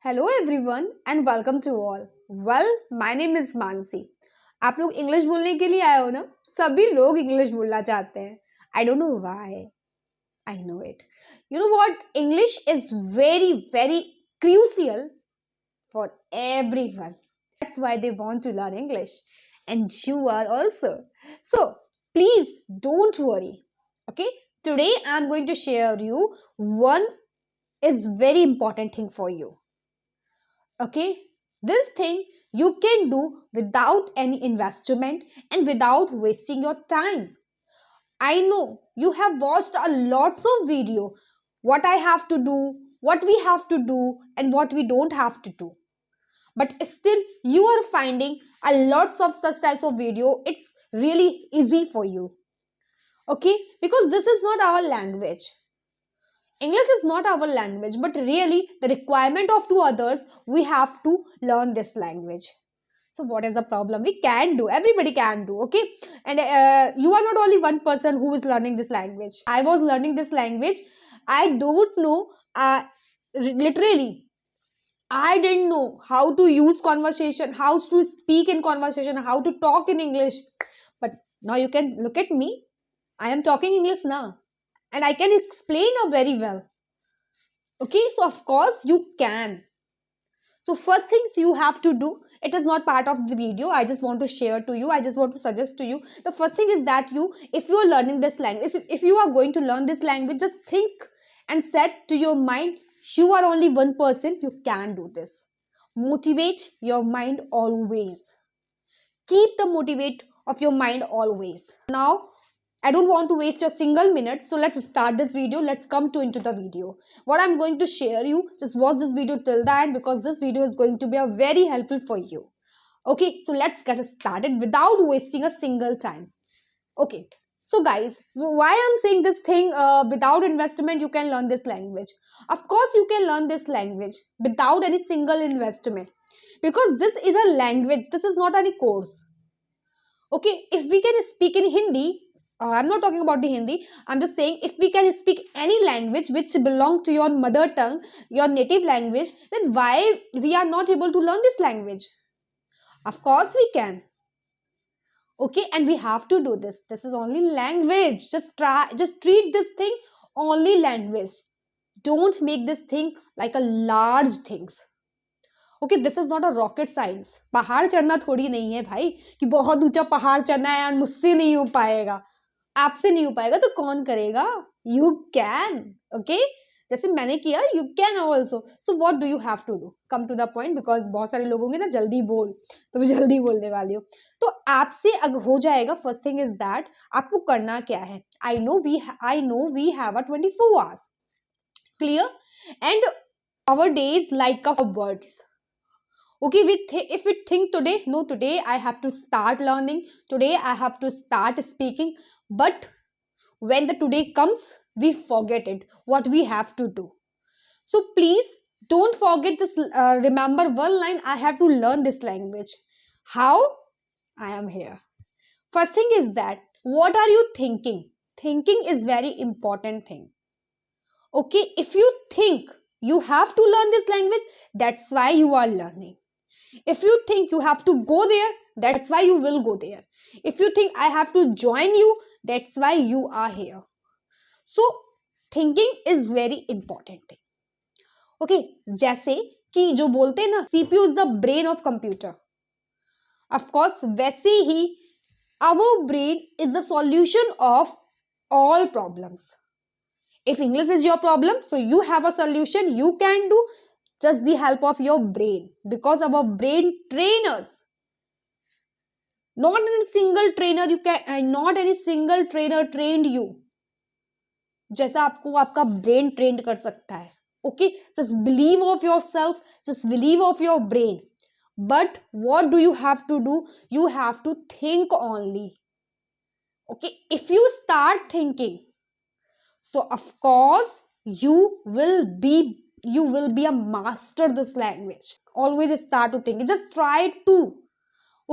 Hello everyone and welcome to all. Well, my name is Mansi. आप लोग English बोलने के लिए आए हो ना। सभी लोग इंग्लिश बोलना चाहते हैं। I don't know why. I know it. You know what, English is very very crucial for everyone. That's why they want to learn English, and you are also. So please don't worry. Okay, today I'm going to share you one is very important thing for you. Okay, this thing you can do without any investment and without wasting your time. I know you have watched a lots of video, what I have to do, what we have to do, and what we don't have to do, but still you are finding a lots of such types of video. It's really easy for you. Okay, because this is not our language. English is not our language, but really the requirement of two others, we have to learn this language. So what is the problem? We can do, everybody can do. Okay, and you are not only one person who is learning this language. I was learning this language. I don't know, literally I didn't know how to use conversation, how to speak in conversation, how to talk in English. But now you can look at me. I am talking English now, and I can explain very well. Okay, so of course you can. So first things you have to do, it is not part of the video, I just want to share to you, I just want to suggest to you. The first thing is that if you are learning this language, if you are going to learn this language, just think and set to your mind, you are only one person, you can do this. Motivate your mind always. Keep the motivate of your mind always. Now I don't want to waste a single minute, so let's start this video. Let's come to into the video. What I'm going to share you, just watch this video till the end, because this video is going to be a very helpful for you. Okay, so let's get started without wasting a single time. Okay, so guys, why I'm saying this thing, without investment you can learn this language. Of course you can learn this language without any single investment, because this is a language, this is not any course. Okay, if we can speak in Hindi, I'm not talking about the Hindi, I'm just saying if we can speak any language which belong to your mother tongue, your native language, then why we are not able to learn this language? Of course we can. Okay, and we have to do this. This is only language. Just treat this thing only language. Don't make this thing like a large things. Okay, this is not a rocket science. पहाड़ चढ़ना थोड़ी नहीं है भाई कि बहुत ऊंचा पहाड़ चढ़ना है और मुझसे नहीं हो पाएगा, आपसे नहीं हो पाएगा तो कौन करेगा? You can. ओके, जैसे मैंने किया, you can also. So what do you have to do? Come to the point, because बहुत सारे लोग होंगे ना जल्दी बोल, तो मैं जल्दी बोलने वाली हूँ। तो आपसे अगर हो जाएगा, फर्स्ट थिंग इज दैट आपको करना क्या है। I know we have a 24 hours, clear, and our day is like a birds. Okay, if we think today, no, today I have to start learning, today I have to start speaking, but when the today comes, we forget it, what we have to do. So please don't forget, just remember one line, I have to learn this language. How? I am here. First thing is that what are you thinking? Thinking is very important thing. Okay, if you think you have to learn this language, that's why you are learning. If you think you have to go there, that's why you will go there. If you think I have to join you, that's why you are here. So thinking is very important thing. Okay, जैसे कि जो बोलते हैं ना, CPU is the brain of computer. Of course, वैसे ही our brain is the solution of all problems. If English is your problem, so you have a solution, you can do just the help of your brain, because our brain trainers, not any single trainer you can, not any single trainer trained you जैसा आपको आपका brain trained कर सकता है. Okay, just believe of yourself, just believe of your brain. But what do you have to do? You have to think only. Okay, if you start thinking, so of course you will be a master this language. Always start to think, just try to.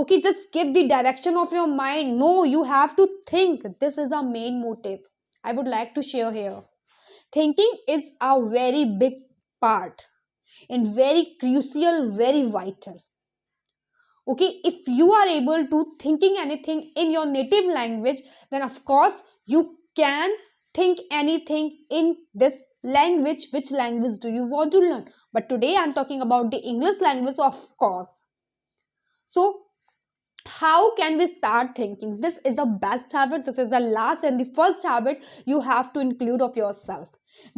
Okay, just give the direction of your mind. No, you have to think. This is a main motive I would like to share here. Thinking is a very big part. and very crucial, very vital. Okay, if you are able to thinking anything in your native language, then of course you can think anything in this language. Which language do you want to learn? But today I'm talking about the English language, of course. So how can we start thinking? This is the best habit. This is the last and the first habit you have to include of yourself.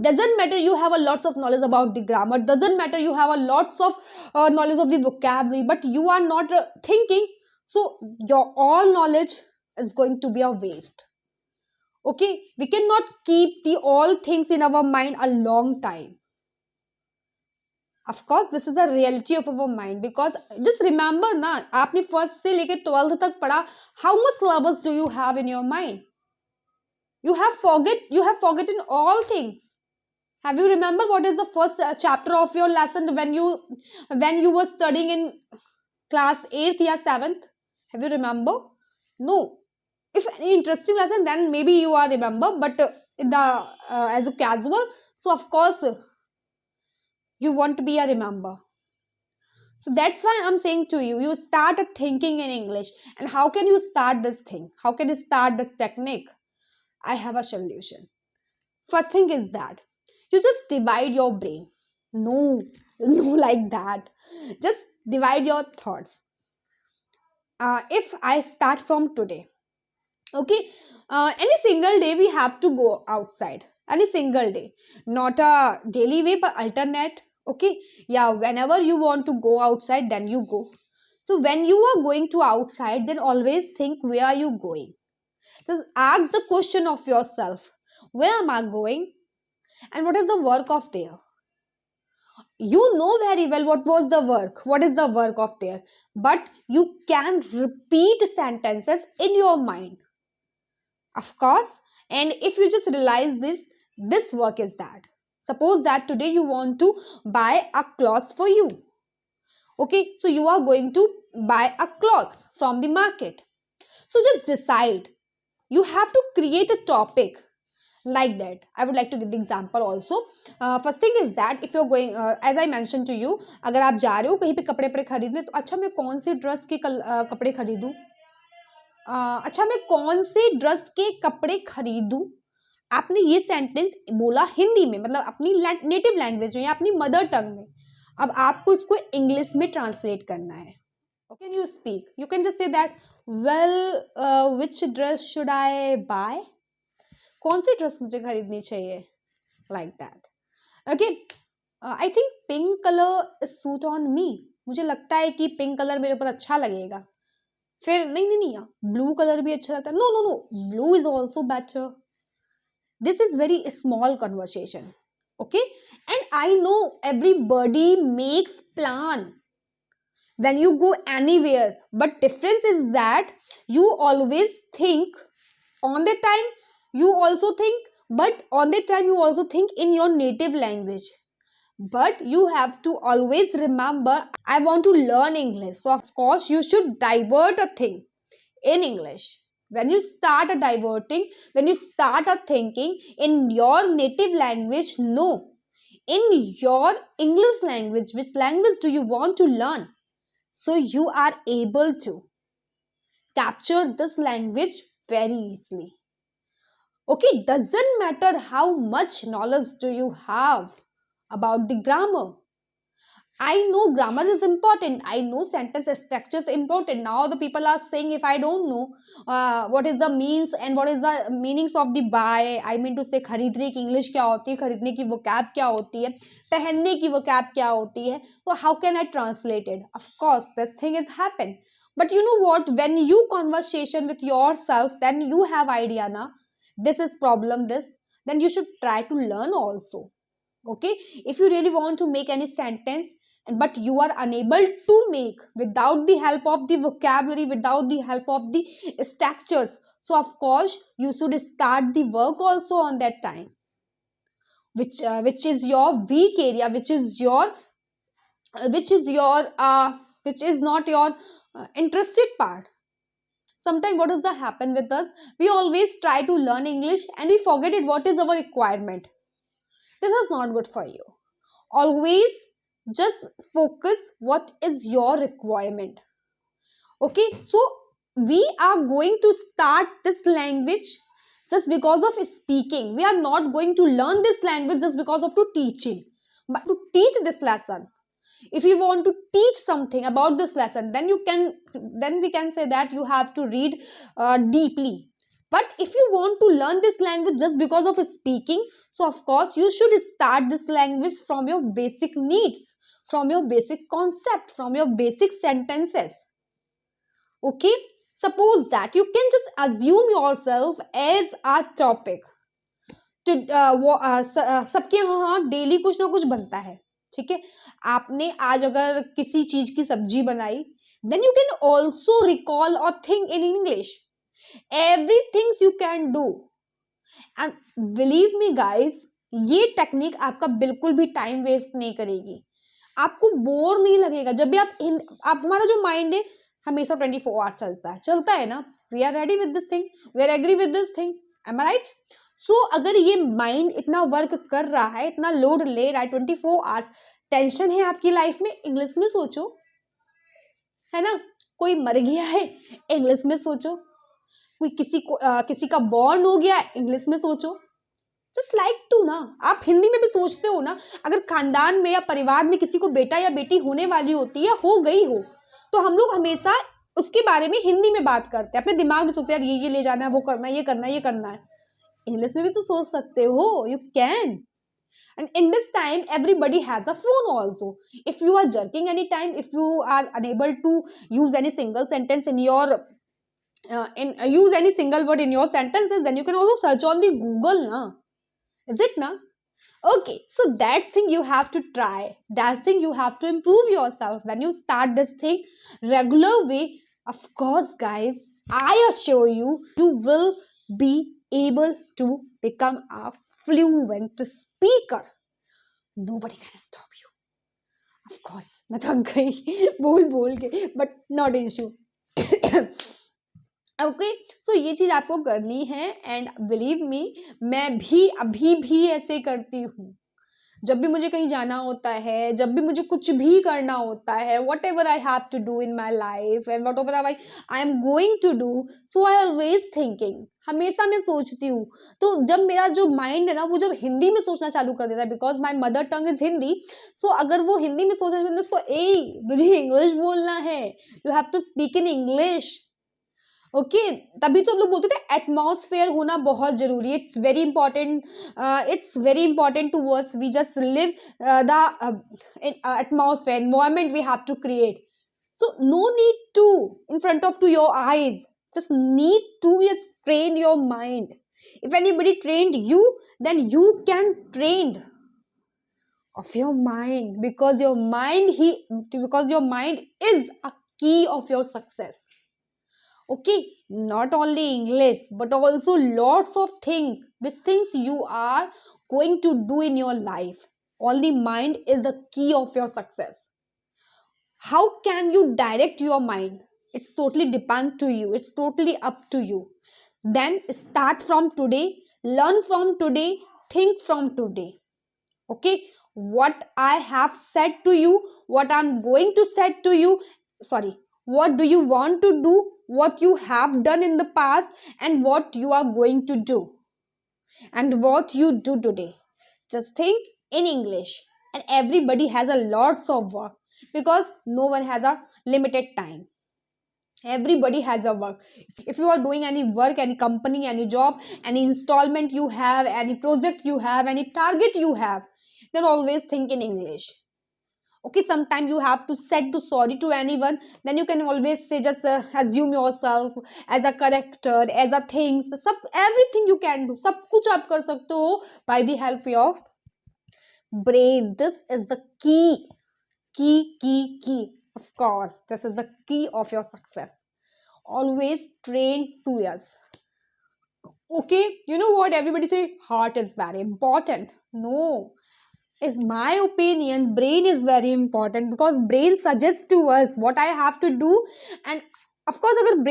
Doesn't matter you have a lots of knowledge about the grammar, doesn't matter you have a lots of knowledge of the vocabulary, but you are not thinking, so your all knowledge is going to be a waste. Okay, we cannot keep the all things in our mind a long time. Of course this is a reality of our mind, because just remember ना, आपने first से लेके 12th तक पढ़ा, how much syllabus do you have in your mind? You have forgotten all things. Have you remember what is the first chapter of your lesson when you were studying in class 8th or 7th? Have you remember? No. If any interesting lesson, then maybe you are remember, but in the as a casual, so of course you want to be a remember. So that's why I'm saying to you, you start thinking in English. And how can you start this thing? How can you start this technique? I have a solution. First thing is that you just divide your brain. No, no, like that. Just divide your thoughts. If I start from today, okay, any single day we have to go outside. Any single day, not a daily way, but alternate. Okay, yeah, whenever you want to go outside, then you go. So when you are going to outside, then always think, where are you going? Just ask the question of yourself, where am I going, and what is the work of there? You know very well what is the work of there, but you can repeat sentences in your mind, of course. And if you just realize this work is that, suppose that today you want to buy a cloth for you. Okay, so you are going to buy a cloth from the market. So just decide, you have to create a topic like that. I would like to give the example also. First thing is that if you're going, as I mentioned to you, अगर आप जा रहे हो कहीं पे कपड़े खरीदने, तो अच्छा मैं कौन सी ड्रेस के कपड़े खरीदूं, अच्छा मैं कौन से ड्रेस के कपड़े खरीदूं. आपने ये सेंटेंस बोला हिंदी में, मतलब अपनी नेटिव लैंग्वेज में या अपनी मदर टंग में. अब आपको इसको इंग्लिश में ट्रांसलेट करना है. Can you speak, you can just say that, well which dress should I buy, कौन सी ड्रेस मुझे खरीदनी चाहिए, like that. Okay, I think pink colour suit on me, मुझे लगता है कि पिंक कलर मेरे ऊपर अच्छा लगेगा. फिर नहीं ब्लू कलर भी अच्छा लगता है, no no no, blue is also better. This is very small conversation. Okay, and I know everybody makes plan when you go anywhere, but difference is that you always think on the time, you also think, but on the time you also think in your native language. But you have to always remember, I want to learn English, so of course you should divert a thing in English. When you start a diverting, when you start a thinking in your native language, no, in your English language, which language do you want to learn, so you are able to capture this language very easily. Okay, doesn't matter how much knowledge do you have about the grammar. I know grammar is important. I know sentence structure is important. Now the people are saying, if I don't know what is the means and what is the meanings of the buy, I mean to say खरीदने की English क्या होती है, खरीदने की vocab क्या होती है, पहनने की vocab क्या होती है, so how can I translate it? Of course, that thing is happen. But you know what? When you conversation with yourself, then you have idea na. This is problem. This, then you should try to learn also. Okay, if you really want to make any sentence, but you are unable to make without the help of the vocabulary, without the help of the structures, so of course you should start the work also on that time, which is your weak area, which is not your interested part. Sometimes what does that happen with us? We always try to learn English and we forget it what is our requirement. This is not good for you. Always just focus what is your requirement. Okay, so we are going to start this language just because of speaking. We are not going to learn this language just because of to teaching, but to teach this lesson. If you want to teach something about this lesson, then we can say that you have to read deeply. But if you want to learn this language just because of speaking, so of course you should start this language from your basic needs, from your basic concept, from your basic sentences. Okay, suppose that you can just assume yourself as a topic. तो सबके यहाँ daily कुछ ना कुछ बनता है, ठीक है. आपने आज अगर किसी चीज की सब्जी बनाई, then you can also recall और think in English. Everything you can do. And believe me guys, ये टेक्निक आपका बिल्कुल भी टाइम वेस्ट नहीं करेगी. आपको बोर नहीं लगेगा जब भी आप हमारा जो माइंड है हमेशा 24 आवर्स चलता है ना. We are ready with this thing, we are agree with this thing, am I right? So अगर ये माइंड इतना वर्क कर रहा है, इतना लोड ले रहा है 24 आवर्स, टेंशन है आपकी लाइफ में, इंग्लिश में सोचो, है ना. कोई मर गया है, इंग्लिश में सोचो. कोई किसी का बॉर्न हो गया, इंग्लिश में सोचो. जस्ट लाइक टू ना, आप हिंदी में भी सोचते हो ना. अगर खानदान में या परिवार में किसी को बेटा या बेटी होने वाली होती है, हो गई हो, तो हम लोग हमेशा उसके बारे में हिंदी में बात करते हैं. अपने दिमाग में सोचते हैं यार ये ले जाना है, वो करना है, ये करना है, ये करना है. इंग्लिश में भी तो सोच सकते हो, you can. And in this time, everybody has a phone also. If you are jerking any time, if you are unable to use any single sentence in your use any single word in your sentences, then you can also search on the Google, na? Is it na? Okay, so that thing you have to try. That thing you have to improve yourself when you start this thing regular way. Of course, guys, I assure you, you will be able to become a fluent speaker. Nobody can stop you. Of course, मैं थक गई बोल के, but not an issue. Okay, so ये चीज आपको करनी है. एंड बिलीव मी, मैं भी अभी भी ऐसे करती हूँ. जब भी मुझे कहीं जाना होता है, जब भी मुझे कुछ भी करना होता है, whatever I have to do in my life and whatever I am going to do, so I always thinking. हमेशा मैं सोचती हूँ. तो जब मेरा जो माइंड है ना, वो जब हिंदी में सोचना चालू कर देता है, because my mother tongue is Hindi. So अगर वो हिंदी में सोचना चाहते उसको, ए तुझे इंग्लिश बोलना है, you have to speak in English. Okay, तभी तो हम लोग बोलते थे एटमॉस्फेयर होना बहुत जरूरी है. It's very important, it's very important to worse. We just live the atmosphere, environment we have to create. So no need to in front of to your eyes, just need to just train your mind. If anybody trained you, then you can train of your mind, because your mind is a key of your success. Okay, not only English but also lots of things you are going to do in your life. Only mind is the key of your success. How can you direct your mind? It's totally depend to you. It's totally up to you. Then start from today, learn from today, think from today. Okay, what I have said to you, what I'm going to say to you, what do you want to do, what you have done in the past, and what you are going to do, and what you do today. Just think in English. And everybody has a lots of work, because no one has a limited time. Everybody has a work. If you are doing any work, any company, any job, any installment you have, any project you have, any target you have, then always think in English. Okay, sometimes you have to say to sorry to anyone, then you can always say, just assume yourself as a character, as a things, everything you can do, सब कुछ आप कर सकते हो by the help of brain. This is the key. Of course, this is the key of your success. Always train 2 years. Okay, you know what everybody say, heart is very important. No, is my opinion, brain is very important, because brain suggests to us what I have to do. And of course, अगर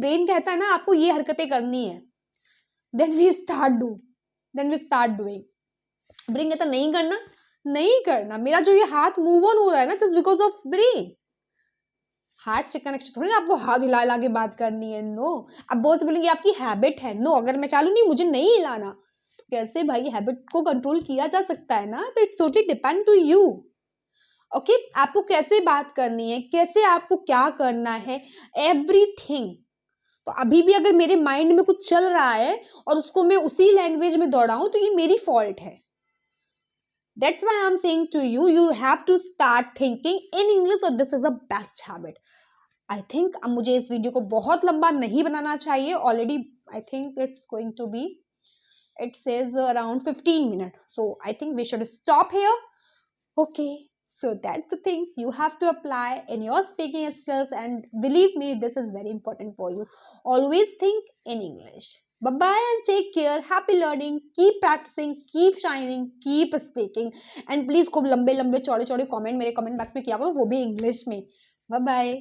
brain कहता है ना आपको ये हरकतें करनी है, then we start doing. Brain कहता नहीं करना, नहीं करना। मेरा जो ये हाथ मूव ऑन हो रहा है ना, just because of brain. Heart से कनेक्शन थोड़ी ना आपको हाथ हिला हिला के बात करनी है। नो, अब बहुत बोलेंगे आपकी हैबिट है। नो, अगर मैं चालू नहीं मुझे नहीं हिलाना, तो कैसे भाई हैबिट को कंट्रोल किया जा सकता है ना? तो it's totally depend to you. Okay, आपको कैसे बात करनी है, कैसे आपको क्या करना है, एवरीथिंग। तो अभी भी अगर मेरे माइंड में कुछ चल रहा है और उसको मैं उसी लैंग्वेज में दौड़ाऊं, तो ये मेरी फॉल्ट है। That's why I'm saying to you, you have to start thinking in English, or this is the best habit. I think अब मुझे इस वीडियो को बहुत लंबा नहीं बनाना चाहिए। Already I think it's going to be, it says around 15 minutes. So I think we should stop here. Okay. So that's the things you have to apply in your speaking skills, and believe me, this is very important for you. Always think in English. Bye-bye and take care. Happy learning. Keep practicing. Keep shining. Keep speaking. And please खूब लंबे लंबे चौड़े चौड़े comment मेरे comment box में किया करो, वो भी इंग्लिश में। Bye-bye.